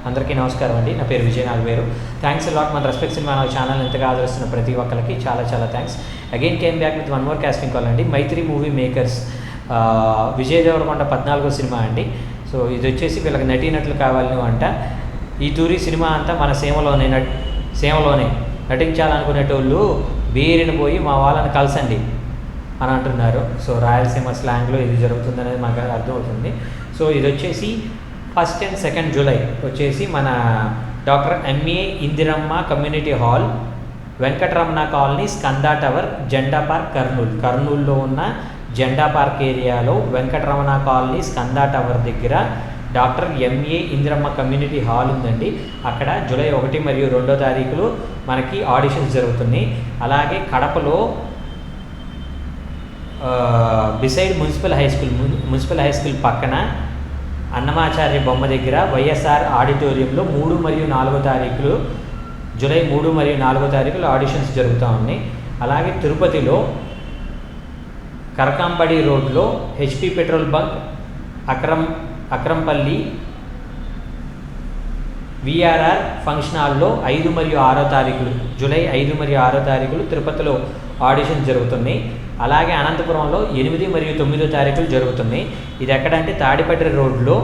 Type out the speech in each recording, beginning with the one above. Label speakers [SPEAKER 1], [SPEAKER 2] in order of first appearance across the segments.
[SPEAKER 1] అందరికీ నమస్కారం అండి. నా పేరు విజయ్ నాగవేరు. థ్యాంక్స్ లాట్ మన రెస్పెక్ట్ సినిమా ఛానల్ ఎంతగా ఆదరిస్తున్న ప్రతి ఒక్కరికి చాలా చాలా thanks. Again came back with one more casting call అండి. మైత్రి మూవీ మేకర్స్ విజయ్ దేవరకొండ 14వ సినిమా అండి. సో ఇది వచ్చేసి వీళ్ళకి నటీనటులు కావాలను అంట. ఈ తూరి సినిమా అంతా మన సేవలోనే నటించాలనుకునేటోళ్ళు బీరిని పోయి మా వాళ్ళని కలసండి అని అంటున్నారు. సో రాయలసీమ స్లాంగ్లో ఇది జరుగుతుందనేది మాకు అర్థమవుతుంది. సో ఇది వచ్చేసి 1st and 2nd జూలై వచ్చేసి మన doctor MA Indiramma community hall, Venkataramana colony, Skanda tower, జెండా పార్క్, కర్నూలులో ఉన్న జెండా పార్క్ ఏరియాలో వెంకటరమణ కాలనీ, స్కందా టవర్ దగ్గర doctor MA Indiramma community hall ఉందండి. అక్కడ జూలై 1 మరియు 2వ తారీఖులు మనకి ఆడిషన్స్ జరుగుతున్నాయి. అలాగే కడపలో బిసైడ్ మున్సిపల్ హై స్కూల్ పక్కన అన్నమాచార్య బొమ్మ దగ్గర వైఎస్ఆర్ ఆడిటోరియంలో 3 మరియు 4వ తారీఖులు, జూలై 3 మరియు 4వ తారీఖులు ఆడిషన్స్ జరుగుతూ ఉన్నాయి. అలాగే తిరుపతిలో కరకాంబడి రోడ్లో HP petrol bunk, Akrampalli VRR function హాల్లో 5 మరియు 6వ తారీఖులు, జూలై 5 మరియు 6వ తారీఖులు తిరుపతిలో ఆడిషన్స్ జరుగుతున్నాయి. అలాగే అనంతపురంలో 8 మరియు 9వ తారీఖులు జరుగుతున్నాయి. ఇది ఎక్కడంటే తాడిపత్రి రోడ్లో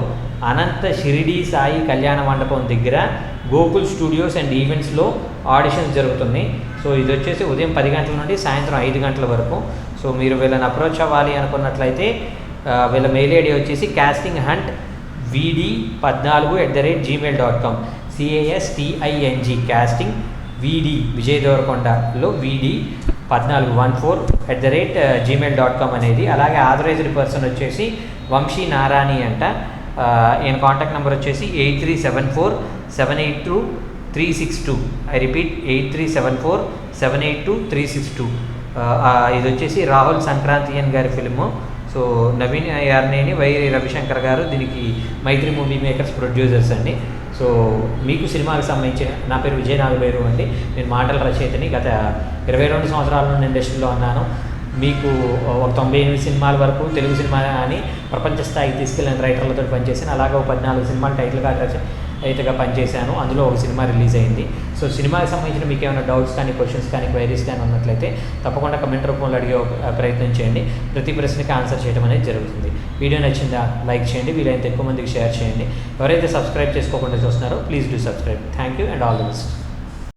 [SPEAKER 1] అనంత షిరిడి సాయి కళ్యాణ మండపం దగ్గర గోకుల్ స్టూడియోస్ అండ్ ఈవెంట్స్లో ఆడిషన్స్ జరుగుతున్నాయి. సో ఇది వచ్చేసి ఉదయం 10 గంటల నుండి సాయంత్రం 5 గంటల వరకు. సో మీరు వీళ్ళని అప్రోచ్ అవ్వాలి అనుకున్నట్లయితే వీళ్ళ మెయిల్ ఐడి వచ్చేసి castinghunt14@gmail.com CASTING casting VD Vijay దేవరకొండలో VD 14@gmail.com అనేది. అలాగే ఆథరైజ్డ్ పర్సన్ వచ్చేసి వంశీ నారాణి అంట. ఈయన కాంటాక్ట్ నెంబర్ వచ్చేసి 8374782362. I repeat 8374782362. ఇది వచ్చేసి రాహుల్ సంక్రాంతియన్ గారి ఫిల్ము. సో నవీన్ యార్నేని, వైరి రవిశంకర్ గారు దీనికి మైత్రి మూవీ మేకర్స్ ప్రొడ్యూసర్స్ అండి. సో మీకు సినిమాకి సంబంధించిన, నా పేరు విజయ్ నాగవేరు అండి. నేను మాటల రచయితని. గత 22 సంవత్సరాల నుండి ఇండస్ట్రీలో ఉన్నాను. మీకు ఒక 98 సినిమాల వరకు తెలుగు సినిమా అని ప్రపంచ స్థాయికి తీసుకెళ్ళిన రైటర్లతో పనిచేశాను. అలాగే ఒక 14 సినిమాలు టైటిల్ కార్డ్ రచయితగా పనిచేశాను. అందులో ఒక సినిమా రిలీజ్ అయింది. సో సినిమాకి సంబంధించిన మీకు ఏమైనా డౌట్స్ కానీ, క్వశ్చన్స్ కానీ, క్వైరీస్ కానీ ఉన్నట్లయితే తప్పకుండా కమెంట్ రూపంలో అడిగే ప్రయత్నం చేయండి. ప్రతి ప్రశ్నకి ఆన్సర్ చేయడం అనేది జరుగుతుంది. వీడియో నచ్చిందా లైక్ చేయండి, వీలైనంత ఎక్కువ మందికి షేర్ చేయండి. ఎవరైతే సబ్స్క్రైబ్ చేసుకోకుండా చూస్తున్నారో please do subscribe. Thank you and all the best.